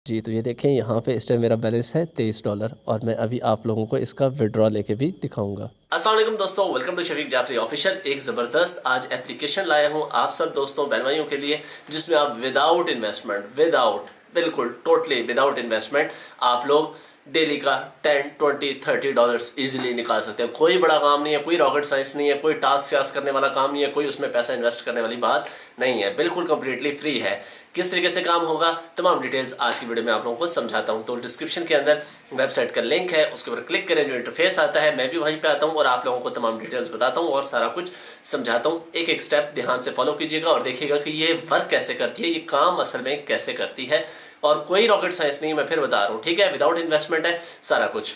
जी, तो ये देखें यहाँ पे इस टाइम मेरा बैलेंस है $23 और मैं अभी आप लोगों को इसका विड्रॉ लेके भी दिखाऊंगा। अस्सलाम वालेकुम दोस्तों, welcome to Shafiq Jafri official. एक ज़बरदस्त आज एप्लीकेशन लाया हूँ आप सब दोस्तों बहन भाइयों के लिए, जिसमें आप विदाउट इन्वेस्टमेंट, बिल्कुल टोटली विदाउट इन्वेस्टमेंट आप लोग डेली का 10, 20, $30 इजीली निकाल सकते हैं। कोई बड़ा काम नहीं है, कोई रॉकेट साइंस नहीं है, कोई टास्क करने वाला काम नहीं है, कोई उसमें पैसा इन्वेस्ट करने वाली बात नहीं है, बिल्कुल कंप्लीटली फ्री है। किस तरीके से काम होगा तमाम डिटेल्स आज की वीडियो में आप लोगों को समझाता हूं। तो डिस्क्रिप्शन के अंदर वेबसाइट का लिंक है, उसके ऊपर क्लिक करें, जो इंटरफेस आता है मैं भी वहीं पे आता हूं और आप लोगों को तमाम डिटेल्स बताता हूं और सारा कुछ समझाता हूं। एक एक स्टेप ध्यान से फॉलो कीजिएगा और देखिएगा कि ये वर्क कैसे करती है, ये काम असल में कैसे करती है। और कोई रॉकेट साइंस नहीं, मैं फिर बता रहा हूँ, ठीक है, विदाउट इन्वेस्टमेंट है सारा कुछ।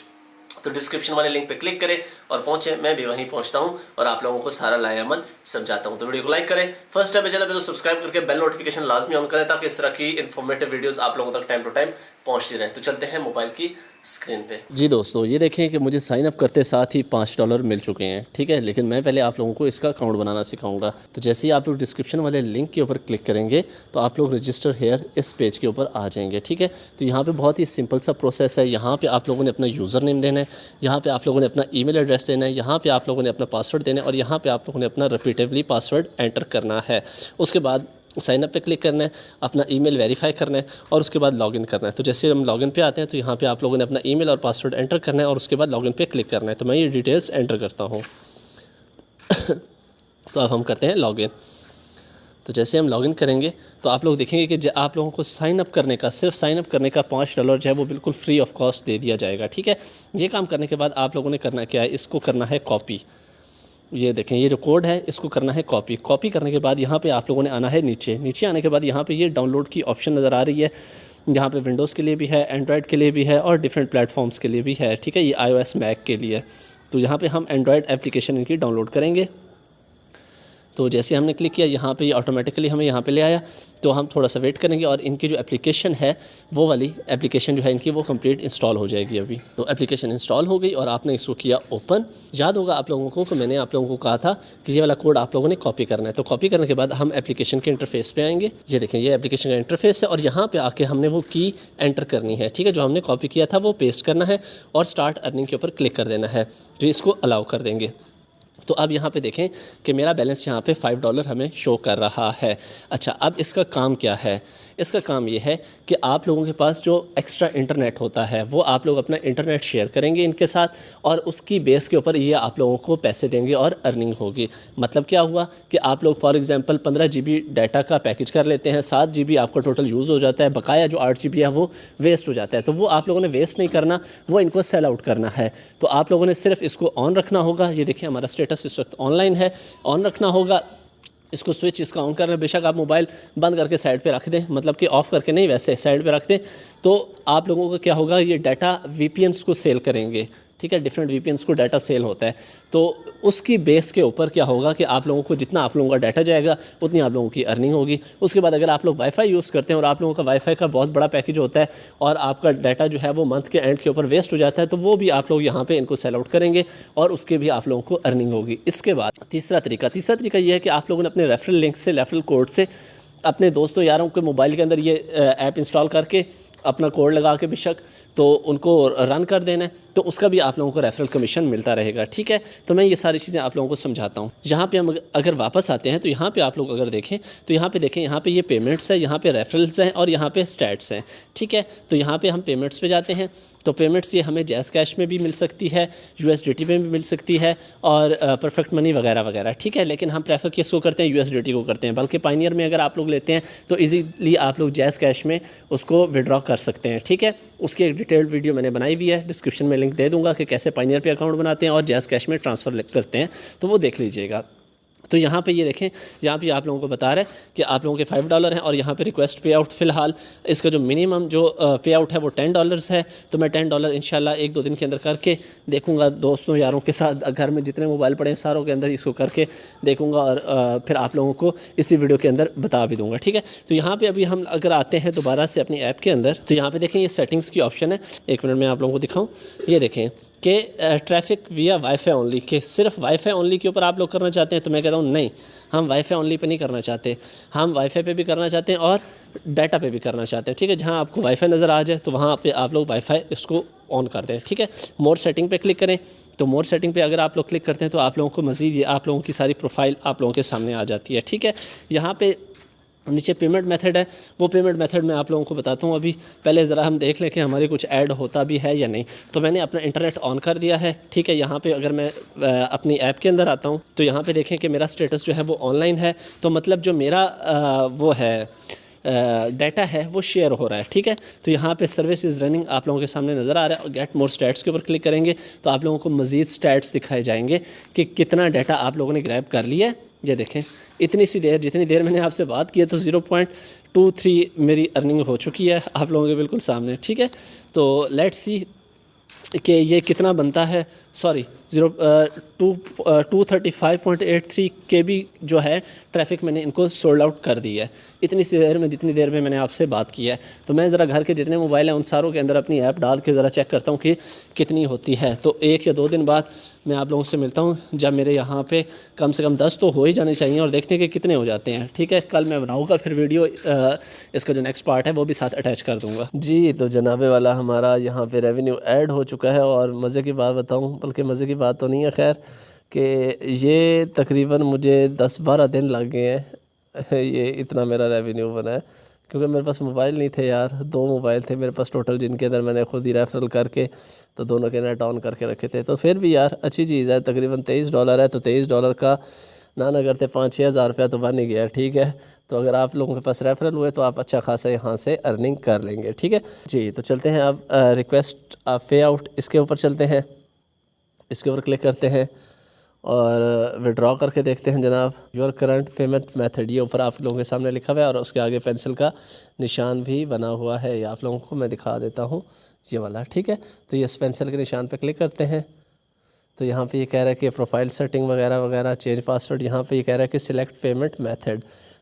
तो डिस्क्रिप्शन वाले लिंक पे क्लिक करें और पहुंचे, मैं भी वहीं पहुंचता हूं और आप लोगों को सारा लाए अमल समझाता हूं। तो वीडियो को लाइक करें, फर्स्ट टाइम चैनल पे तो सब्सक्राइब करके बेल नोटिफिकेशन लाजमी ऑन करें ताकि इस तरह की इन्फॉर्मेटिव वीडियोस आप लोगों तक टाइम टू टाइम पहुंचती रहें। तो चलते हैं मोबाइल की स्क्रीन पे। जी दोस्तों, ये देखें कि मुझे साइन अप करते साथ ही $5 मिल चुके हैं, ठीक है। लेकिन मैं पहले आप लोगों को इसका अकाउंट बनाना सिखाऊंगा। तो जैसे ही आप लोग डिस्क्रिप्शन वाले लिंक के ऊपर क्लिक करेंगे तो आप लोग रजिस्टर हेयर इस पेज के ऊपर आ जाएंगे, ठीक है। तो यहाँ पे बहुत ही सिंपल सा प्रोसेस है। यहाँ पे आप लोगों ने अपना यूज़र नेम देना है, यहाँ पे आप लोगों ने अपना ईमेल एड्रेस देना है, यहाँ पे आप लोगों ने अपना पासवर्ड देना है और यहाँ पे आप लोगों ने अपना रिपीटेडली पासवर्ड एंटर करना है। उसके बाद साइन अप पे क्लिक करना है, अपना ईमेल वेरीफाई करना है और उसके बाद लॉगिन करना है। तो जैसे हम लॉगिन पे आते हैं तो यहाँ पे आप लोगों ने अपना ईमेल और पासवर्ड एंटर करना है और उसके बाद लॉगिन पे क्लिक करना है। तो मैं ये डिटेल्स एंटर करता हूँ। तो अब हम करते हैं लॉगिन। तो जैसे हम लॉगिन करेंगे तो आप लोग देखेंगे कि आप लोगों को साइन अप करने का, सिर्फ साइन अप करने का $5 जो है वो बिल्कुल फ्री ऑफ कॉस्ट दे दिया जाएगा, ठीक है। ये काम करने के बाद आप लोगों ने करना क्या है, इसको करना है कॉपी। ये देखें, ये जो कोड है इसको करना है कॉपी। कॉपी करने के बाद यहाँ पे आप लोगों ने आना है नीचे आने के बाद यहाँ पे ये डाउनलोड की ऑप्शन नज़र आ रही है। यहाँ पे विंडोज़ के लिए भी है, एंड्रॉयड के लिए भी है और डिफरेंट प्लेटफॉर्म्स के लिए भी है, ठीक है। ये iOS मैक के लिए। तो यहाँ पे हम एंड्रॉयड एप्लीकेशन इनकी डाउनलोड करेंगे। तो जैसे हमने क्लिक किया यहाँ पे ये ऑटोमेटिकली हमें यहाँ पे ले आया। तो हम थोड़ा सा वेट करेंगे और इनकी जो एप्लीकेशन है वो वाली एप्लीकेशन जो है इनकी वो कंप्लीट इंस्टॉल हो जाएगी अभी। तो एप्लीकेशन इंस्टॉल हो गई और आपने इसको किया ओपन। याद होगा आप लोगों को कि मैंने आप लोगों को कहा था कि ये वाला कोड आप लोगों ने कॉपी करना है। तो कॉपी करने के बाद हम एप्लीकेशन के इंटरफेस पे आएंगे। ये देखें, ये एप्लीकेशन का इंटरफेस है और यहाँ पे आके हमने वो की एंटर करनी है, ठीक है। जो हमने कॉपी किया था वो पेस्ट करना है और स्टार्ट अर्निंग के ऊपर क्लिक कर देना है। तो इसको अलाउ कर देंगे। तो अब यहाँ पे देखें कि मेरा बैलेंस यहाँ पे $5 हमें शो कर रहा है। अच्छा, अब इसका काम क्या है? इसका काम ये है कि आप लोगों के पास जो एक्स्ट्रा इंटरनेट होता है वो आप लोग अपना इंटरनेट शेयर करेंगे इनके साथ और उसकी बेस के ऊपर ये आप लोगों को पैसे देंगे और अर्निंग होगी। मतलब क्या हुआ कि आप लोग फॉर एग्जांपल 15 GB डाटा का पैकेज कर लेते हैं, 7 GB आपका टोटल यूज़ हो जाता है, बकाया जो 8 GB है वो वेस्ट हो जाता है। तो वो आप लोगों ने वेस्ट नहीं करना, वो इनको सेल आउट करना है। तो आप लोगों ने सिर्फ इसको ऑन रखना होगा। ये देखिए हमारा स्टेटस इस वक्त ऑनलाइन है, ऑन रखना होगा। इसको स्विच इसका ऑन करना है। बेशक आप मोबाइल बंद करके साइड पे रख दें, मतलब कि ऑफ़ करके नहीं, वैसे साइड पे रख दें। तो आप लोगों का क्या होगा, ये डाटा VPNs को सेल करेंगे, ठीक है। डिफरेंट VPNs को डाटा सेल होता है। तो उसकी बेस के ऊपर क्या होगा कि आप लोगों को जितना आप लोगों का डाटा जाएगा उतनी आप लोगों की अर्निंग होगी। उसके बाद अगर आप लोग वाईफाई यूज़ करते हैं और आप लोगों का वाईफाई का बहुत बड़ा पैकेज होता है और आपका डाटा जो है वो मंथ के एंड के ऊपर वेस्ट हो जाता है, तो वो भी आप लोग यहाँ पे इनको सेल आउट करेंगे और उसके भी आप लोगों को अर्निंग होगी। इसके बाद तीसरा तरीका ये है कि आप लोगों ने अपने रेफरल लिंक से, रेफरल कोड से अपने दोस्तों यारों के मोबाइल के अंदर ये ऐप इंस्टॉल करके अपना कोड लगा के बेशक तो उनको रन कर देना है। तो उसका भी आप लोगों को रेफरल कमीशन मिलता रहेगा, ठीक है। तो मैं ये सारी चीज़ें आप लोगों को समझाता हूँ। यहाँ पे हम अगर वापस आते हैं तो यहाँ पे आप लोग अगर देखें तो यहाँ पे देखें, यहाँ पे ये पेमेंट्स है, यहाँ पे रेफरल्स हैं और यहाँ पे स्टैट्स हैं, ठीक है। तो यहाँ पे हम पेमेंट्स पे जाते हैं। तो पेमेंट्स ये हमें जैज़ कैश में भी मिल सकती है, USDT में भी मिल सकती है और परफेक्ट मनी वगैरह वगैरह, ठीक है। लेकिन हम प्रेफर किसको करते हैं, USDT को करते हैं। बल्कि पाइनियर में अगर आप लोग लेते हैं तो इजीली आप लोग जैज़ कैश में उसको विड्रॉ कर सकते हैं, ठीक है। उसकी एक डिटेल्ड वीडियो मैंने बनाई हुई है, डिस्क्रिप्शन में लिंक दे दूँगा कि कैसे पाइनियर पे अकाउंट बनाते हैं और जैज़ कैश में ट्रांसफ़र करते हैं, तो वो देख लीजिएगा। तो यहाँ पे ये देखें, यहाँ पे आप लोगों को बता रहा है कि आप लोगों के $5 हैं और यहाँ पे रिक्वेस्ट पे आउट फ़िलहाल इसका जो मिनिमम जो पे आउट है वो $10 है। तो मैं $10 इंशाल्लाह 1-2 दिन के अंदर करके देखूँगा, दोस्तों यारों के साथ घर में जितने मोबाइल पड़े हैं सारों के अंदर इसको करके देखूँगा और फिर आप लोगों को इसी वीडियो के अंदर बता भी दूँगा, ठीक है। तो यहाँ पर अभी हम अगर आते हैं दोबारा से अपनी ऐप के अंदर, तो यहाँ पर देखें ये सेटिंग्स की ऑप्शन है। 1 मिनट में आप लोगों को दिखाऊँ। ये देखें कि ट्रैफिक विया वाईफाई ओनली, के सिर्फ वाईफाई ओनली के ऊपर आप लोग करना चाहते हैं, तो मैं कहता हूँ नहीं, हम वाईफाई ओनली पे नहीं करना चाहते, हम वाईफाई पे भी करना चाहते हैं और डाटा पे भी करना चाहते हैं, ठीक है। जहाँ आपको वाईफाई नज़र आ जाए तो वहाँ पे आप लोग वाईफाई इसको ऑन कर दें, ठीक है। मोर सेटिंग पे क्लिक करें, तो मोर सेटिंग पे अगर आप लोग क्लिक करते हैं तो आप लोगों को मज़ीद ये आप लोगों की सारी प्रोफाइल आप लोगों के सामने आ जाती है, ठीक है। यहाँ पे नीचे पेमेंट मेथड है, वो पेमेंट मेथड मैं आप लोगों को बताता हूँ। अभी पहले ज़रा हम देख लें कि हमारे कुछ ऐड होता भी है या नहीं। तो मैंने अपना इंटरनेट ऑन कर दिया है, ठीक है। यहाँ पे अगर मैं अपनी ऐप के अंदर आता हूँ तो यहाँ पे देखें कि मेरा स्टेटस जो है वो ऑनलाइन है, तो मतलब जो मेरा वो है डाटा है वो शेयर हो रहा है, ठीक है। तो यहाँ पे सर्विस इज़ रनिंग आप लोगों के सामने नज़र आ रहा है। गेट मोर स्टैट्स के ऊपर क्लिक करेंगे तो आप लोगों को मज़ीद स्टैट्स दिखाए जाएंगे कि कितना डाटा आप लोगों ने ग्रैब कर लिया है। ये देखें, इतनी सी देर जितनी देर मैंने आपसे बात की है तो 0.23 मेरी अर्निंग हो चुकी है आप लोगों के बिल्कुल सामने, ठीक है। तो लेट्स सी कि ये कितना बनता है। सॉरी 235.83 KB जो है ट्रैफिक मैंने इनको सोल्ड आउट कर दी है इतनी सी देर में, जितनी देर में मैंने आपसे बात की है। तो मैं ज़रा घर के जितने मोबाइल हैं उन सारों के अंदर अपनी ऐप डाल के ज़रा चेक करता हूँ कि कितनी होती है। तो 1 या 2 दिन बाद मैं आप लोगों से मिलता हूँ जब मेरे यहाँ पे कम से कम 10 तो हो ही जाने चाहिए और देखते हैं कि कितने हो जाते हैं, ठीक है। कल मैं बनाऊँगा फिर वीडियो, इसका जो नेक्स्ट पार्ट है वो भी साथ अटैच कर दूँगा जी। तो जनाबे वाला हमारा यहाँ पे रेवेन्यू ऐड हो चुका है और मज़े की बात बताऊँ, बल्कि मज़े की बात तो नहीं है खैर, कि ये तकरीबन मुझे 10-12 दिन लग गए हैं ये इतना मेरा रेवेन्यू बना है, क्योंकि मेरे पास मोबाइल नहीं थे यार। 2 मोबाइल थे मेरे पास टोटल, जिनके अंदर मैंने खुद ही रेफरल करके तो दोनों के नेट ऑन करके रखे थे। तो फिर भी यार अच्छी चीज़ है, तकरीबन $23 है, तो $23 का ना करते 5-6 हज़ार रुपया तो बन ही गया, ठीक है। तो अगर आप लोगों के पास रेफरल हुए तो आप अच्छा खासा यहाँ से अर्निंग कर लेंगे, ठीक है जी। तो चलते हैं अब रिक्वेस्ट पे आउट, इसके ऊपर चलते हैं, इसके ऊपर क्लिक करते हैं और विड्रॉ करके देखते हैं जनाब। योर करंट पेमेंट मेथड ये ऊपर आप लोगों के सामने लिखा हुआ है और उसके आगे पेंसिल का निशान भी बना हुआ है, ये आप लोगों को मैं दिखा देता हूँ, ये वाला, ठीक है। तो ये पेंसिल के निशान पे क्लिक करते हैं तो यहाँ पे ये कह रहा है कि प्रोफाइल सेटिंग वगैरह वगैरह, चेंज पासवर्ड। यहाँ पे ये कह रहा है कि सिलेक्ट पेमेंट मेथड,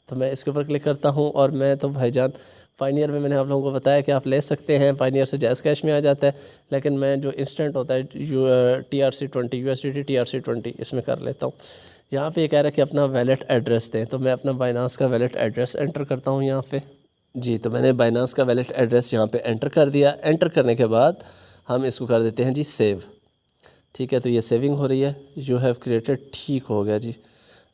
तो मैं इसके ऊपर क्लिक करता हूँ। और मैं तो भाईजान पाइनियर में मैंने आप लोगों को बताया कि आप ले सकते हैं, पाइनियर से जैज़ कैश में आ जाता है, लेकिन मैं जो इंस्टेंट होता है TRC20 USDT TRC20 इसमें कर लेता हूँ। यहाँ पे ये कह रहा है कि अपना वैलेट एड्रेस दें, तो मैं अपना बाइनांस का वैलेट एड्रेस एंटर करता हूँ यहाँ पे जी। तो मैंने बाइनांस का वैलेट एड्रेस यहाँ पे एंटर कर दिया। एंटर करने के बाद हम इसको कर देते हैं जी सेव, ठीक है। तो ये सेविंग हो रही है। यू हैव क्रिएटेड, ठीक हो गया जी।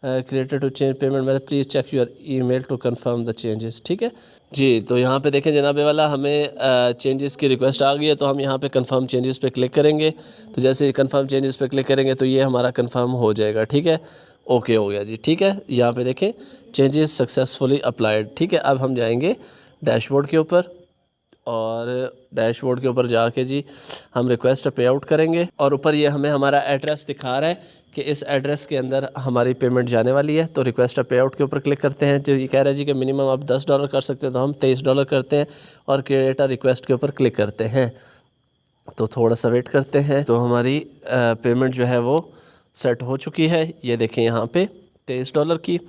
Created to change payment method, please check your email to confirm the changes, ठीक है जी। तो यहाँ पे देखें जनाबे वाला, हमें चेंजेस की रिक्वेस्ट आ गई है, तो हम यहाँ पे कंफर्म चेंजेस पे क्लिक करेंगे। तो जैसे कंफर्म चेंजेस पे क्लिक करेंगे तो ये हमारा कंफर्म हो जाएगा, ठीक है। ओके हो गया जी, ठीक है। यहाँ पे देखें चेंजेस सक्सेसफुली अप्लाइड, ठीक है। अब हम जाएंगे डैशबोर्ड के ऊपर और डैशबोर्ड के ऊपर जाके जी हम रिक्वेस्ट पे आउट करेंगे और ऊपर ये हमें हमारा एड्रेस दिखा रहा है कि इस एड्रेस के अंदर हमारी पेमेंट जाने वाली है। तो रिक्वेस्ट पे आउट के ऊपर क्लिक करते हैं। जो ये कह रहा है जी कि मिनिमम आप $10 कर सकते हैं, तो हम $23 करते हैं और क्रिएट अ रिक्वेस्ट के ऊपर क्लिक करते हैं। तो थोड़ा सा वेट करते हैं, तो हमारी पेमेंट जो है वो सेट हो चुकी है। ये देखें यहाँ पे $23 की,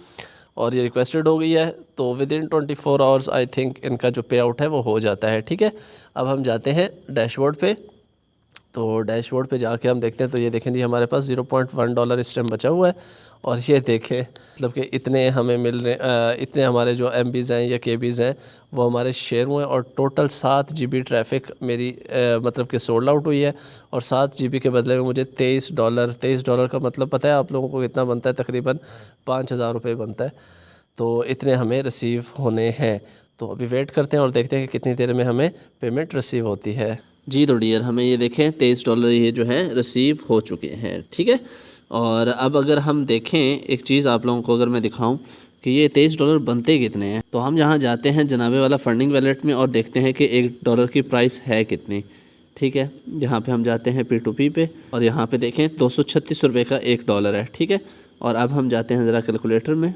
और ये रिक्वेस्टेड हो गई है। तो with in 24 hours I think इनका जो पे आउट है वो हो जाता है, ठीक है। अब हम जाते हैं डैशबोर्ड पे। तो डैशबोर्ड पे जाके हम देखते हैं, तो ये देखें जी हमारे पास $0.1 इस टाइम बचा हुआ है। और ये देखें मतलब कि इतने हमें मिल रहे, इतने हमारे जो MBs हैं या KBs हैं वो हमारे शेयर हुए हैं। और टोटल 7 GB ट्रैफिक मेरी मतलब कि सोल्ड आउट हुई है। और 7 GB के बदले में मुझे $23 का मतलब पता है आप लोगों को कितना बनता है? तकरीबन 5,000 रुपये बनता है। तो इतने हमें रिसीव होने हैं। तो अभी वेट करते हैं और देखते हैं कि कितनी देर में हमें पेमेंट रिसीव होती है जी। तो डियर हमें ये देखें $23 ये जो है रिसीव हो चुके हैं, ठीक है। और अब अगर हम देखें एक चीज़ आप लोगों को अगर मैं दिखाऊं कि ये $23 बनते कितने हैं, तो हम यहाँ जाते हैं जनाबे वाला फंडिंग वैलेट में और देखते हैं कि $1 की प्राइस है कितनी, ठीक है। जहाँ पे हम जाते हैं P2P पे और यहाँ पे देखें 236 रुपये का $1 है, ठीक है। और अब हम जाते हैं ज़रा कैलकुलेटर में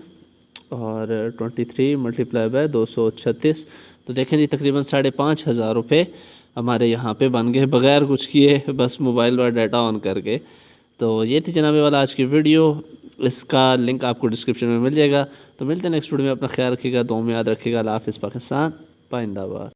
और 23 मल्टीप्लाई बाय 236, तो देखें जी तकरीबन 5,500 रुपये हमारे यहाँ पे बन गए बग़ैर कुछ किए, बस मोबाइल और डाटा ऑन करके। तो ये थी जनाबे वाला आज की वीडियो, इसका लिंक आपको डिस्क्रिप्शन में मिल जाएगा। तो मिलते हैं नेक्स्ट वीडियो में, अपना ख्याल रखिएगा, दुआ में याद रखिएगा। अल्लाह हाफ़िज़। पाकिस्तान जिंदाबाद।